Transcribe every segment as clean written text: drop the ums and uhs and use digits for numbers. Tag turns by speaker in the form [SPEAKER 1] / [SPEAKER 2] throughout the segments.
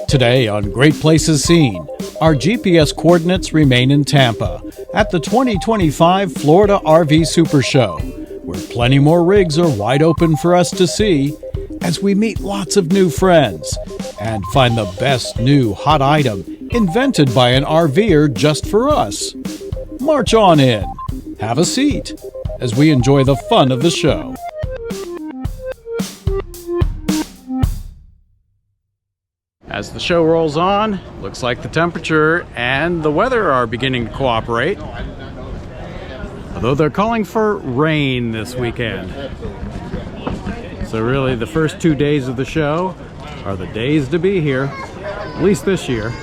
[SPEAKER 1] Today on Great Places Seen, our GPS coordinates remain in Tampa at the 2025 Florida RV Supershow, where plenty more rigs are wide open for us to see as we meet lots of new friends and find the best new hot item invented by an RVer just for us. March on in, have a seat, as we enjoy the fun of the show. As the show rolls on, looks like the temperature and the weather are beginning to cooperate. Although they're calling for rain this weekend. So really the first 2 days of the show are the days to be here, at least this year.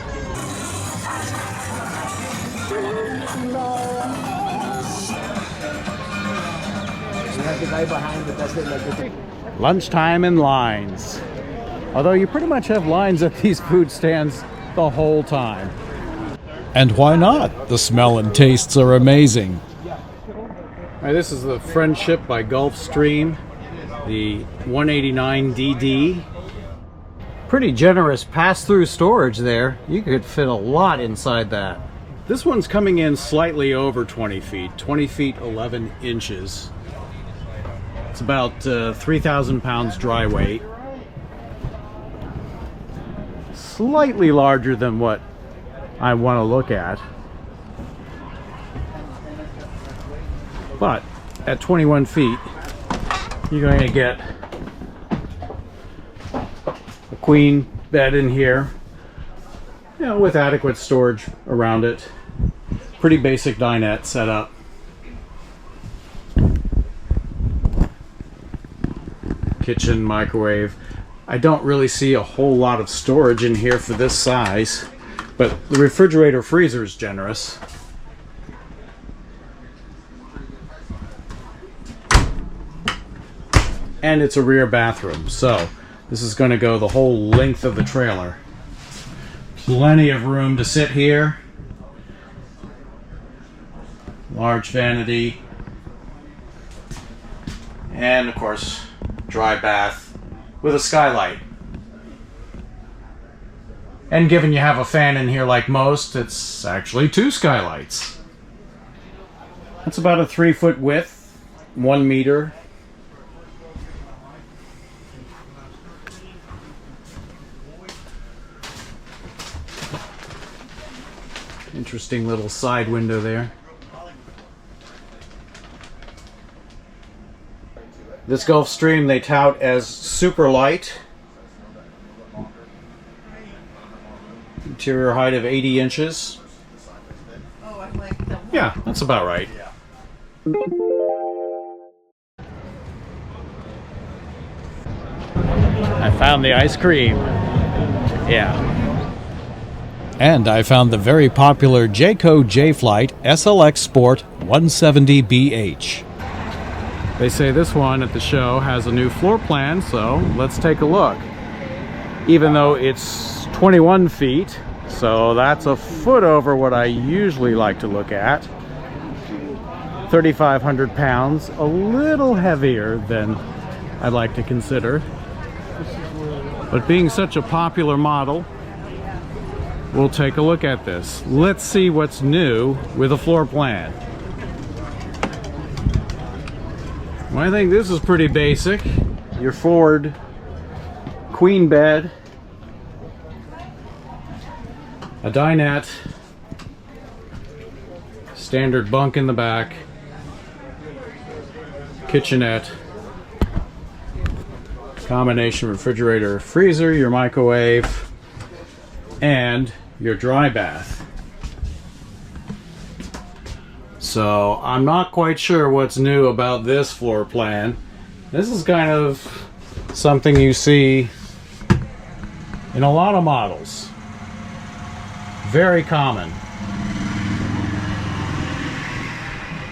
[SPEAKER 1] Lunchtime in lines. Although you pretty much have lines at these food stands the whole time. And why not? The smell and tastes are amazing. All right, this is the Friendship by Gulfstream, the 189DD. Pretty generous pass-through storage there. You could fit a lot inside that. This one's coming in slightly over 20 feet, 20 feet 11 inches. It's about 3,000 pounds dry weight. Slightly larger than what I want to look at, but at 21 feet you're going to get a queen bed in here, you know, with adequate storage around it. Pretty basic dinette setup. Kitchen, microwave. I don't really see a whole lot of storage in here for this size, but the refrigerator freezer is generous. And it's a rear bathroom, so this is going to go the whole length of the trailer. Plenty of room to sit here. Large vanity. And of course, dry bath with a skylight. And given you have a fan in here like most, it's actually 2 skylights. That's about a 3-foot width, 1 meter. Interesting little side window there. This Gulfstream they tout as super light. Interior height of 80 inches. Yeah, that's about right. I found the ice cream. Yeah. And I found the very popular Jayco J-Flight SLX Sport 170BH. They say this one at the show has a new floor plan, so let's take a look. Even though it's 21 feet, so that's a foot over what I usually like to look at. 3,500 pounds, a little heavier than I'd like to consider. But being such a popular model, we'll take a look at this. Let's see what's new with a floor plan. Well, I think this is pretty basic. Your forward queen bed, a dinette, standard bunk in the back, kitchenette, combination refrigerator, freezer, your microwave, and your dry bath. So I'm not quite sure what's new about this floor plan. This is kind of something you see in a lot of models. Very common.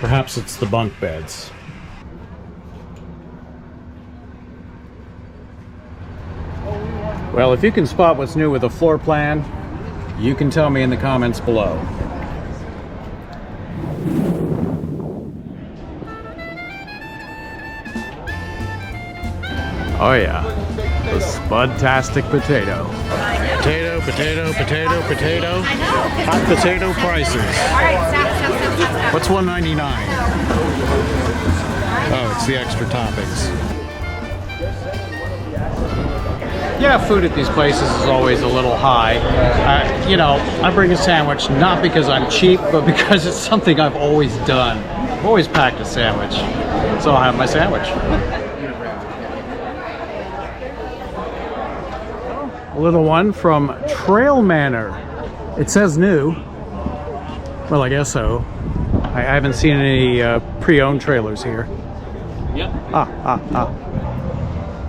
[SPEAKER 1] Perhaps it's the bunk beds. Well, if you can spot what's new with the floor plan, you can tell me in the comments below. Oh yeah. The Spudtastic potato. Potato, potato, potato, potato. Hot potato prices. What's $1.99? Oh, it's the extra toppings. Yeah, food at these places is always a little high. You know, I bring a sandwich not because I'm cheap, but because it's something I've always done. I've always packed a sandwich, so I'll have my sandwich. A little one from Trailmanor. It says new. Well, I guess so. I haven't seen any pre-owned trailers here. Yep.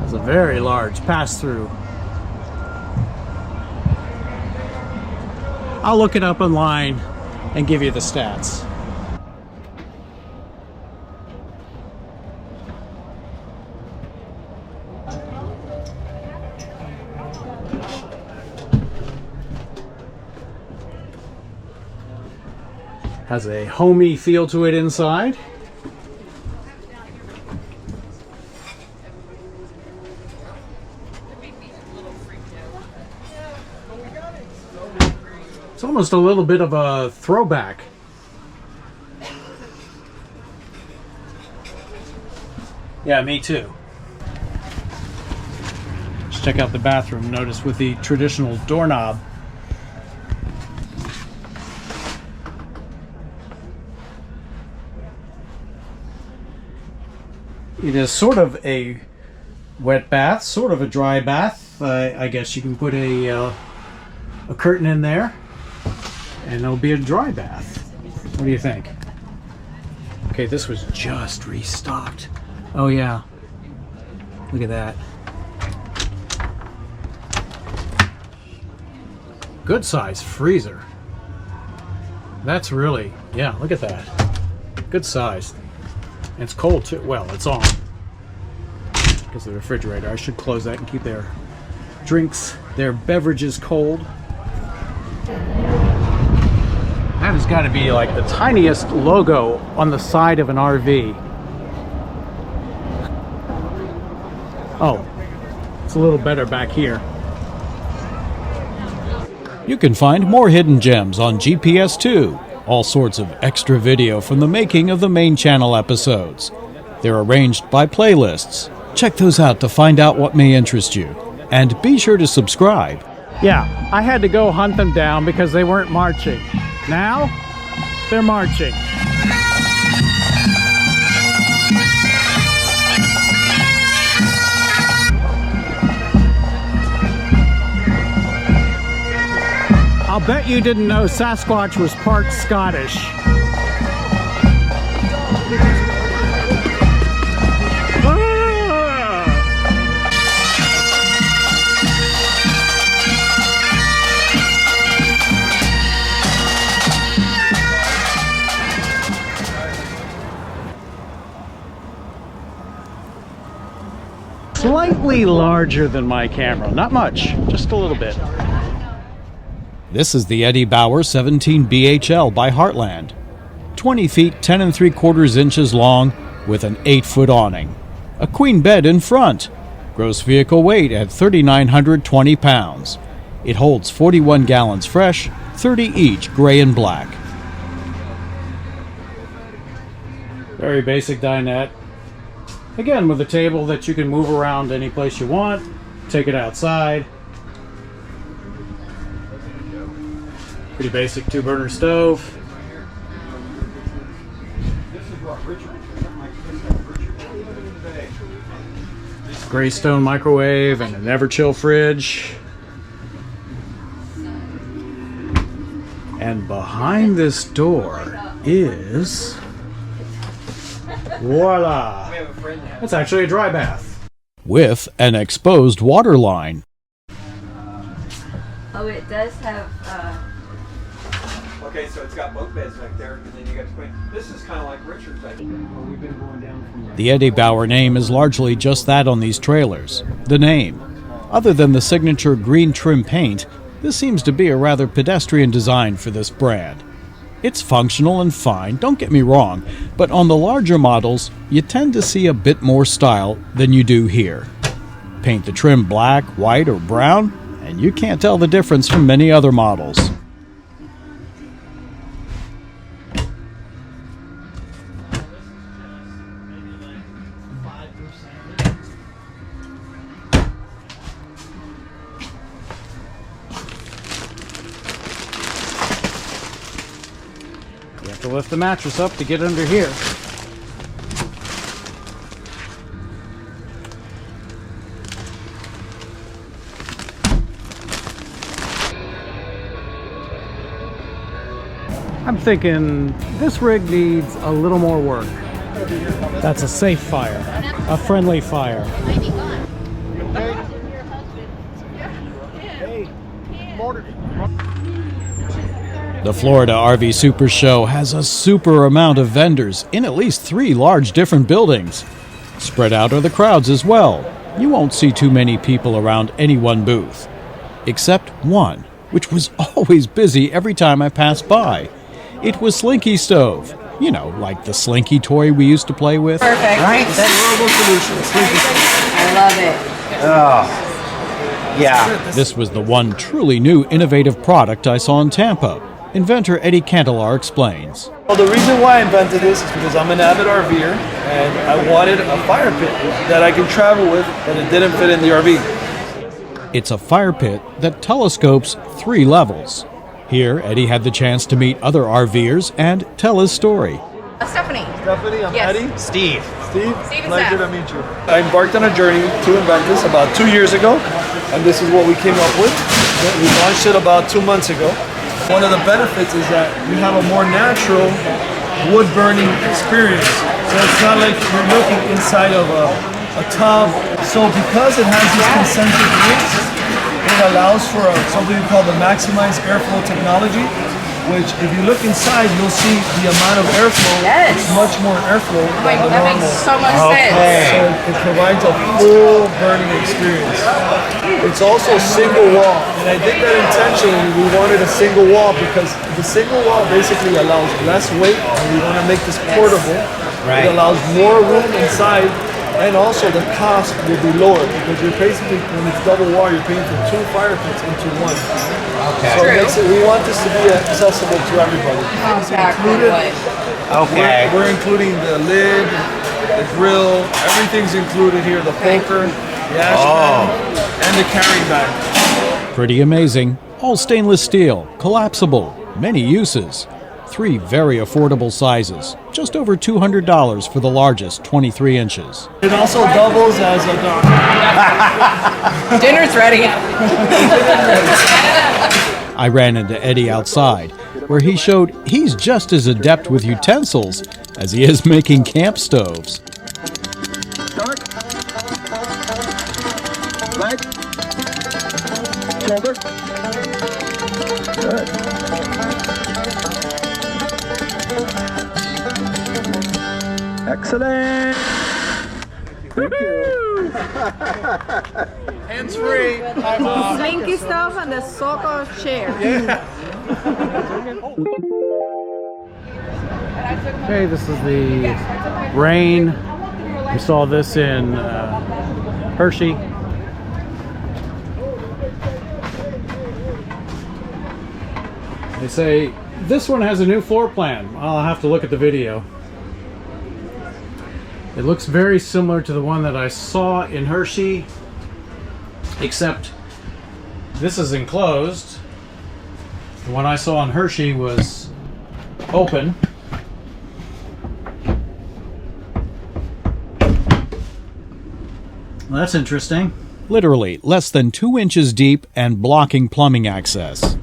[SPEAKER 1] It's a very large pass-through. I'll look it up online and give you the stats. Has a homey feel to it inside. It's almost a little bit of a throwback. Yeah, me too. Let's check out the bathroom. Notice with the traditional doorknob. It is sort of a wet bath, sort of a dry bath. I guess you can put a curtain in there and it'll be a dry bath. What do you think? Okay, this was just restocked. Oh yeah, look at that. Good size freezer. That's really, yeah, look at that. Good size. And it's cold too. Well, it's on because of the refrigerator. I should close that and keep their drinks, their beverages cold. That has got to be like the tiniest logo on the side of an RV. Oh, it's a little better back here.
[SPEAKER 2] You can find more hidden gems on GPS too. All sorts of extra video from the making of the main channel episodes. They're arranged by playlists. Check those out to find out what may interest you. And be sure to subscribe.
[SPEAKER 1] Yeah, I had to go hunt them down because they weren't marching. Now, they're marching. I'll bet you didn't know Sasquatch was part Scottish. Slightly larger than my camera. Not much, just a little bit.
[SPEAKER 2] This is the Eddie Bauer 17 BHL by Heartland. 20 feet 10 3/4 inches long with an 8-foot awning. A queen bed in front. Gross vehicle weight at 3,920 pounds. It holds 41 gallons fresh, 30 each gray and black.
[SPEAKER 1] Very basic dinette. Again, with a table that you can move around any place you want. Take it outside. Pretty basic 2-burner stove. Gray stone microwave and an Everchill fridge. And behind this door is, voila! That's actually a dry bath.
[SPEAKER 2] With an exposed water line.
[SPEAKER 3] Oh, it does have
[SPEAKER 4] Okay, so it's got bunk beds back there, and then you got the queen. This is kind of like Richard's, I think. We've been going down from there.
[SPEAKER 2] The Eddie Bauer name is largely just that on these trailers. The name. Other than the signature green trim paint, this seems to be a rather pedestrian design for this brand. It's functional and fine, don't get me wrong, but on the larger models, you tend to see a bit more style than you do here. Paint the trim black, white, or brown, and you can't tell the difference from many other models.
[SPEAKER 1] You have to lift the mattress up to get under here. I'm thinking this rig needs a little more work. That's a safe fire, a friendly fire.
[SPEAKER 2] The Florida RV Supershow has a super amount of vendors in at least 3 large different buildings. Spread out are the crowds as well. You won't see too many people around any one booth. Except one, which was always busy every time I passed by. It was Slinky Stove. You know, like the Slinky toy we used to play with.
[SPEAKER 3] Perfect.
[SPEAKER 5] Right?
[SPEAKER 3] That's
[SPEAKER 5] Horrible solution.
[SPEAKER 3] I love it.
[SPEAKER 5] Oh. Yeah.
[SPEAKER 2] This was the one truly new innovative product I saw in Tampa. Inventor Eddie Cantelar explains.
[SPEAKER 6] Well, the reason why I invented this is because I'm an avid RVer and I wanted a fire pit that I can travel with, but it didn't fit in the RV.
[SPEAKER 2] It's a fire pit that telescopes 3 levels. Here, Eddie had the chance to meet other RVers and tell his story.
[SPEAKER 3] Stephanie.
[SPEAKER 6] Stephanie, I'm
[SPEAKER 3] Yes.
[SPEAKER 6] Eddie.
[SPEAKER 5] Steve.
[SPEAKER 6] Steve,
[SPEAKER 3] Steve and
[SPEAKER 6] pleasure
[SPEAKER 3] Seth.
[SPEAKER 6] to meet you. I embarked on a journey to invent this about 2 years ago, and this is what we came up with. We launched it about 2 months ago. One of the benefits is that you have a more natural wood burning experience. So it's not like you're looking inside of a tub. So because it has these concentric rings, it allows for something called the maximized airflow technology, which if you look inside, you'll see the amount of airflow.
[SPEAKER 3] Yes.
[SPEAKER 6] It's much more airflow than the
[SPEAKER 3] That
[SPEAKER 6] normal.
[SPEAKER 3] makes so much
[SPEAKER 5] Okay.
[SPEAKER 3] sense.
[SPEAKER 6] So it provides a full burning experience. It's also single wall, and I did that intentionally. We wanted a single wall because the single wall basically allows less weight, and we want to make this portable.
[SPEAKER 5] Right.
[SPEAKER 6] It allows more room inside, and also the cost will be lower because you're basically, when it's double wall, you're paying for 2 fire pits into one.
[SPEAKER 5] Okay.
[SPEAKER 6] So it makes it, we want this to be accessible to everybody.
[SPEAKER 3] Exactly what.
[SPEAKER 5] Okay.
[SPEAKER 6] We're including the lid, the grill, everything's included here, the poker, the ash pan, and the carry bag.
[SPEAKER 2] Pretty amazing. All stainless steel, collapsible, many uses. 3 very affordable sizes. Just over $200 for the largest, 23 inches.
[SPEAKER 6] It also doubles as a dock.
[SPEAKER 3] Dinner's ready.
[SPEAKER 2] I ran into Eddie outside, where he showed he's just as adept with utensils as he is making camp stoves.
[SPEAKER 6] Dark. Leg. Shoulder. Good. Excellent. Thank you. Hands free.
[SPEAKER 3] Slinky Stove and the Soko chair.
[SPEAKER 1] Okay, this is the Reign. We saw this in Hershey. They say this one has a new floor plan. I'll have to look at the video. It looks very similar to the one that I saw in Hershey, except this is enclosed. The one I saw in Hershey was open. Well, that's interesting.
[SPEAKER 2] Literally less than 2 inches deep and blocking plumbing access.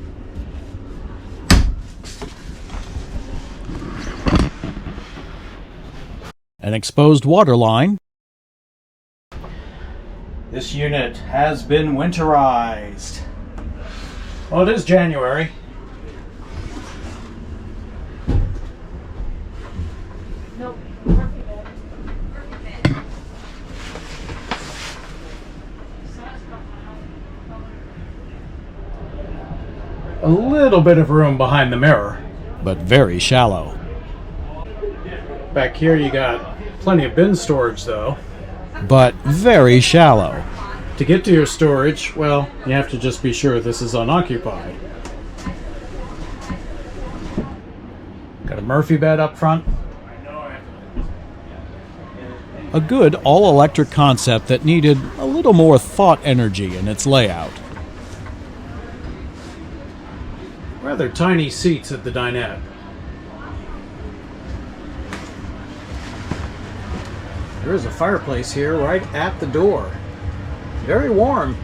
[SPEAKER 2] An exposed water line.
[SPEAKER 1] This unit has been winterized. Well, it is January. A little bit of room behind the mirror.
[SPEAKER 2] But very shallow.
[SPEAKER 1] Back here you got plenty of bin storage though.
[SPEAKER 2] But very shallow.
[SPEAKER 1] To get to your storage, well, you have to just be sure this is unoccupied. Got a Murphy bed up front.
[SPEAKER 2] A good all-electric concept that needed a little more thought energy in its layout.
[SPEAKER 1] Rather tiny seats at the dinette. There is a fireplace here right at the door. Very warm.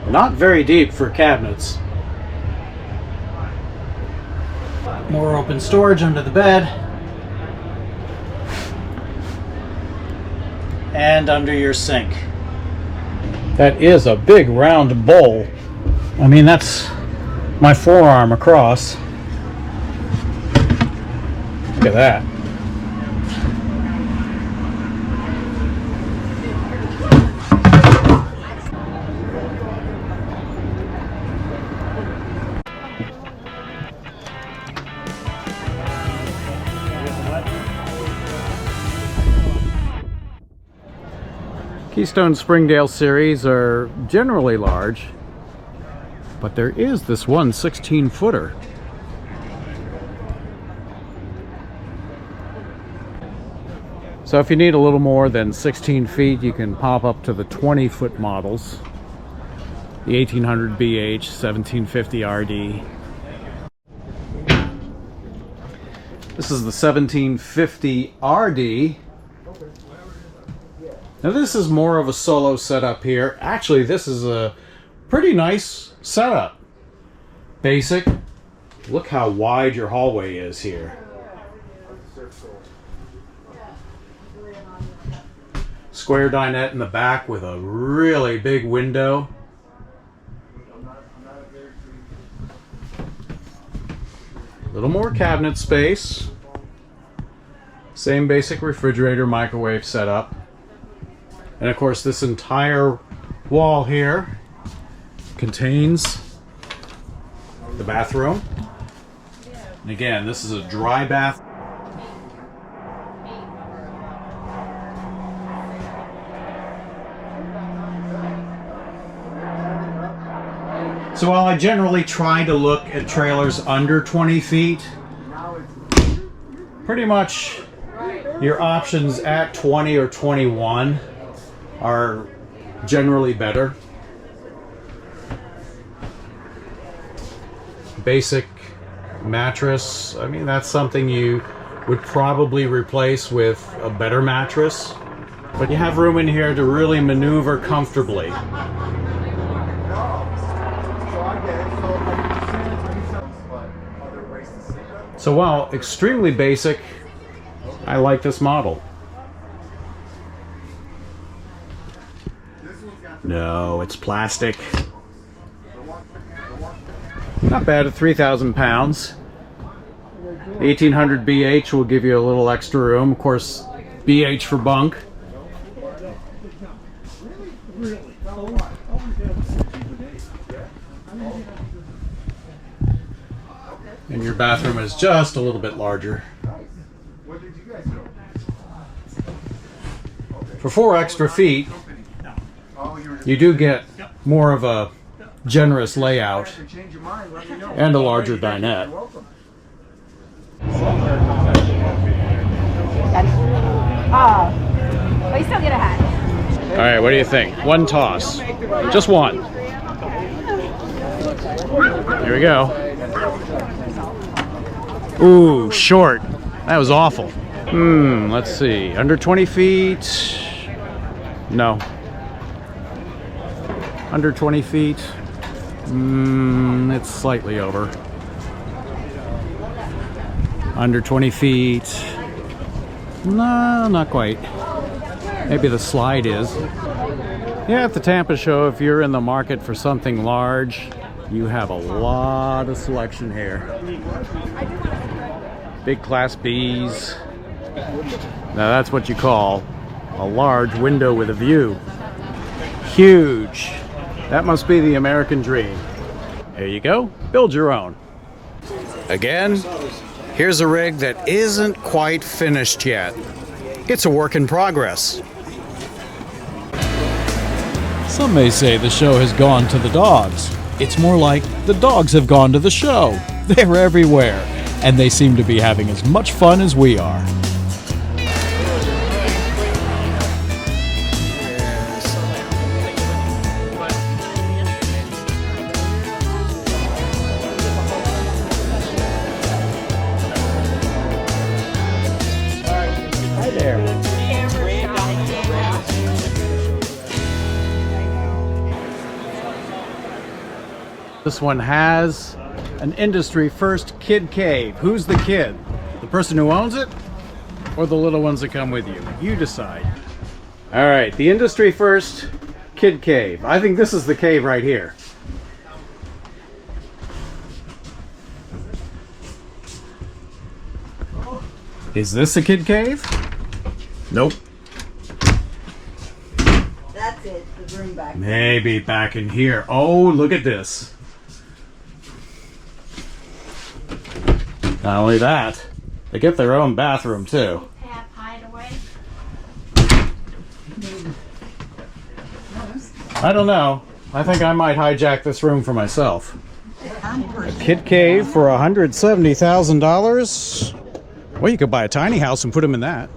[SPEAKER 1] Not very deep for cabinets. More open storage under the bed. And under your sink. That is a big round bowl. I mean, that's my forearm across. Look at that. Keystone Springdale series are generally large, but there is this one 16-footer. So if you need a little more than 16 feet, you can pop up to the 20-foot models. The 1800 BH, 1750 RD. This is the 1750 RD. Now this is more of a solo setup here. Actually, this is a pretty nice setup. Basic. Look how wide your hallway is here. Square dinette in the back with a really big window. A little more cabinet space. Same basic refrigerator, microwave setup. And of course, this entire wall here contains the bathroom. And again, this is a dry bath. So while I generally try to look at trailers under 20 feet, pretty much your options at 20 or 21 are generally better. Basic mattress, I mean, that's something you would probably replace with a better mattress, but you have room in here to really maneuver comfortably. So while extremely basic, I like this model. No, it's plastic. Not bad at 3,000 pounds. 1800 BH will give you a little extra room. Of course, BH for bunk. And your bathroom is just a little bit larger. For 4 extra feet, you do get more of a generous layout and a larger dinette.
[SPEAKER 3] But you still get a hat.
[SPEAKER 1] All right, what do you think? One toss. Just one. Here we go. Ooh, short. That was awful. Let's see. Under 20 feet? No. Under 20 feet? It's slightly over. Under 20 feet? No, not quite. Maybe the slide is. Yeah, at the Tampa show, if you're in the market for something large, you have a lot of selection here. Big Class Bs. Now that's what you call a large window with a view. Huge. That must be the American dream. There you go. Build your own. Again, Here's a rig that isn't quite finished yet. It's a work in progress.
[SPEAKER 2] Some may say the show has gone to the dogs. It's more like the dogs have gone to the show. They're everywhere, and they seem to be having as much fun as we are.
[SPEAKER 1] This one has an industry first kid cave. Who's the kid? The person who owns it or the little ones that come with you? You decide. All right, the industry first kid cave. I think this is the cave right here. Is this a kid cave? Nope.
[SPEAKER 3] That's it, the room back.
[SPEAKER 1] Maybe back in here. Oh, look at this. Not only that, they get their own bathroom too. I don't know. I think I might hijack this room for myself. A kid cave for $170,000. Well, you could buy a tiny house and put them in that.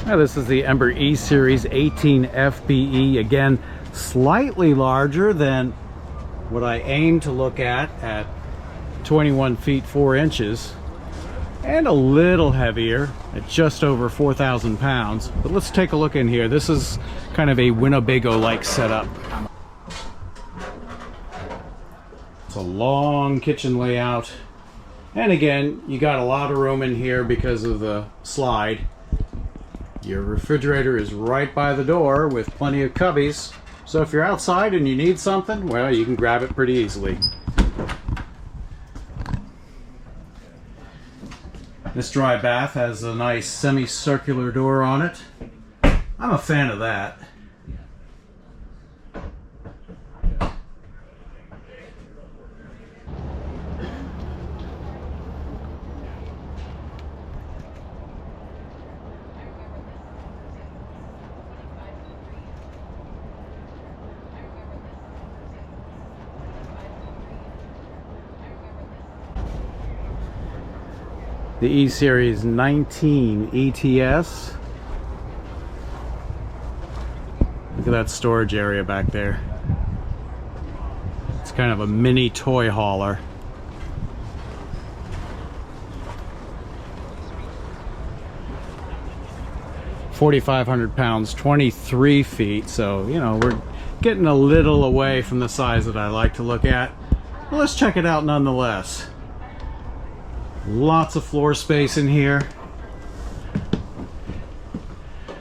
[SPEAKER 1] Now, this is the Ember E-Series 18 FBE. Again, slightly larger than what I aim to look at 21 feet 4 inches, and a little heavier at just over 4,000 pounds. But let's take a look in here. This is kind of a Winnebago-like setup. It's a long kitchen layout, and again, you got a lot of room in here because of the slide. Your refrigerator is right by the door with plenty of cubbies. So if you're outside and you need something, well, you can grab it pretty easily. This dry bath has a nice semicircular door on it. I'm a fan of that. The E-Series 19 ETS. Look at that storage area back there. It's kind of a mini toy hauler. $4,500 pounds, 23 feet. So, you know, we're getting a little away from the size that I like to look at. But let's check it out nonetheless. Lots of floor space in here.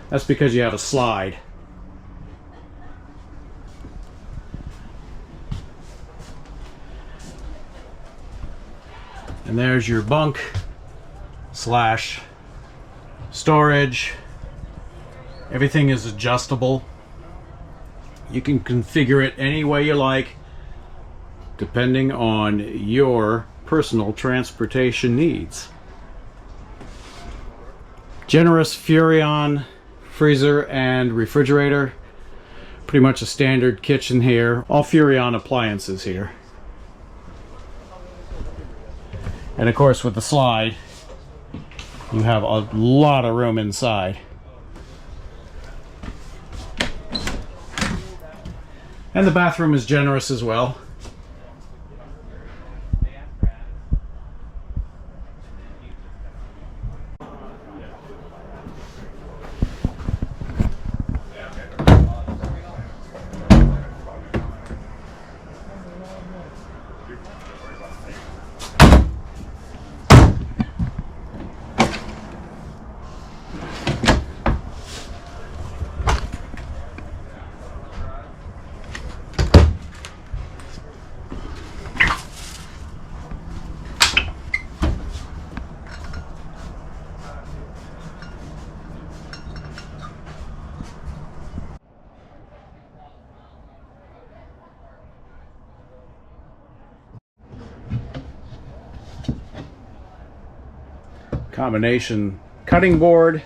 [SPEAKER 1] That's because you have a slide. And there's your bunk slash storage. Everything is adjustable. You can configure it any way you like, depending on your personal transportation needs. Generous Furrion freezer and refrigerator. Pretty much a standard kitchen here. All Furrion appliances here. And of course, with the slide, you have a lot of room inside. And the bathroom is generous as well. Combination cutting board,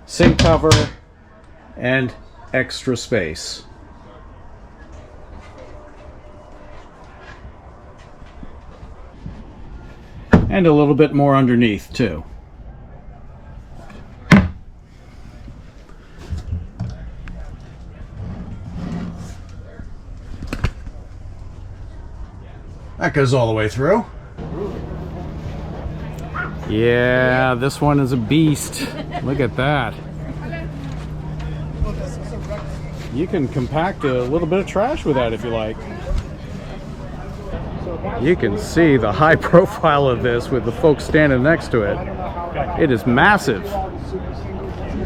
[SPEAKER 1] sink cover, and extra space. And a little bit more underneath too. That goes all the way through. Yeah, this one is a beast. Look at that. You can compact a little bit of trash with that if you like. You can see the high profile of this with the folks standing next to it. It is massive.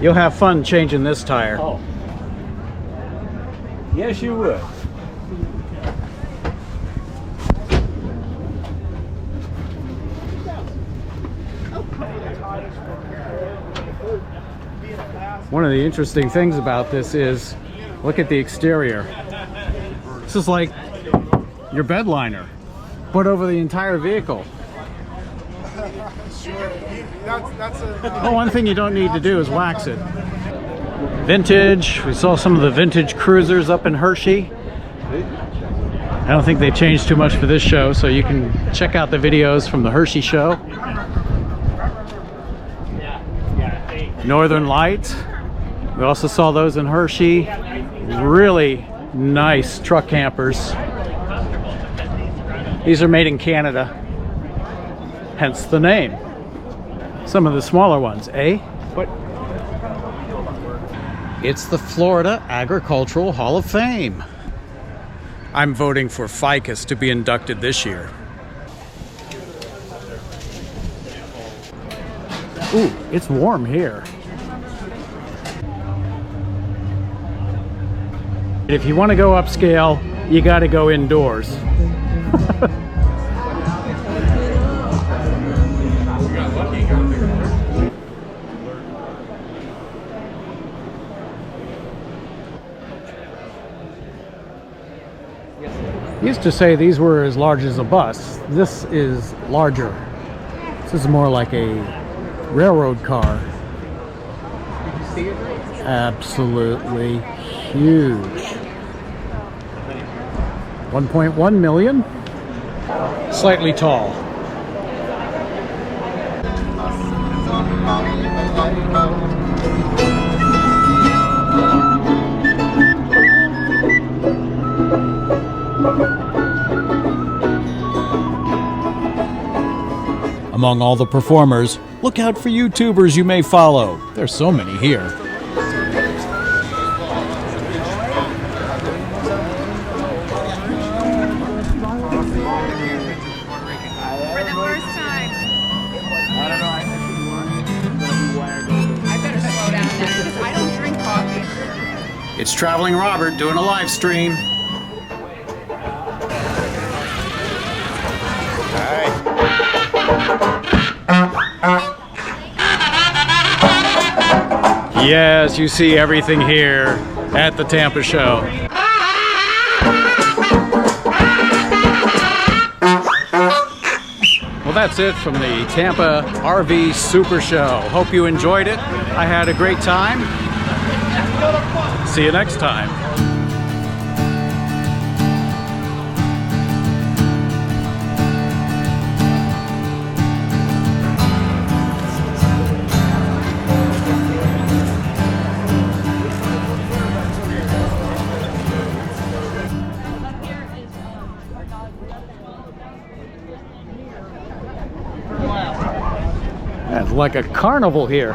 [SPEAKER 1] You'll have fun changing this tire.
[SPEAKER 4] Oh. Yes, you would.
[SPEAKER 1] One of the interesting things about this is, look at the exterior. This is like your bed liner, put over the entire vehicle. Oh, one thing you don't need to do is wax it. Vintage. We saw some of the vintage cruisers up in Hershey. I don't think they changed too much for this show, so you can check out the videos from the Hershey show. Northern Lights. We also saw those in Hershey. Really nice truck campers. These are made in Canada, hence the name. Some of the smaller ones, eh? What? It's the Florida Agricultural Hall of Fame. I'm voting for ficus to be inducted this year. Ooh, it's warm here. If you want to go upscale, you got to go indoors. Used to say these were as large as a bus. This is larger. This is more like a railroad car. Absolutely huge. 1.1 million. Slightly tall.
[SPEAKER 2] Among all the performers, look out for YouTubers you may follow. There's so many here.
[SPEAKER 3] For the first time. I better slow down now because I don't drink coffee.
[SPEAKER 1] It's Traveling Robert doing a live stream. Yes, you see everything here at the Tampa show. Well, that's it from the Tampa RV Supershow. Hope you enjoyed it. I had a great time. See you next time. It's like a carnival here.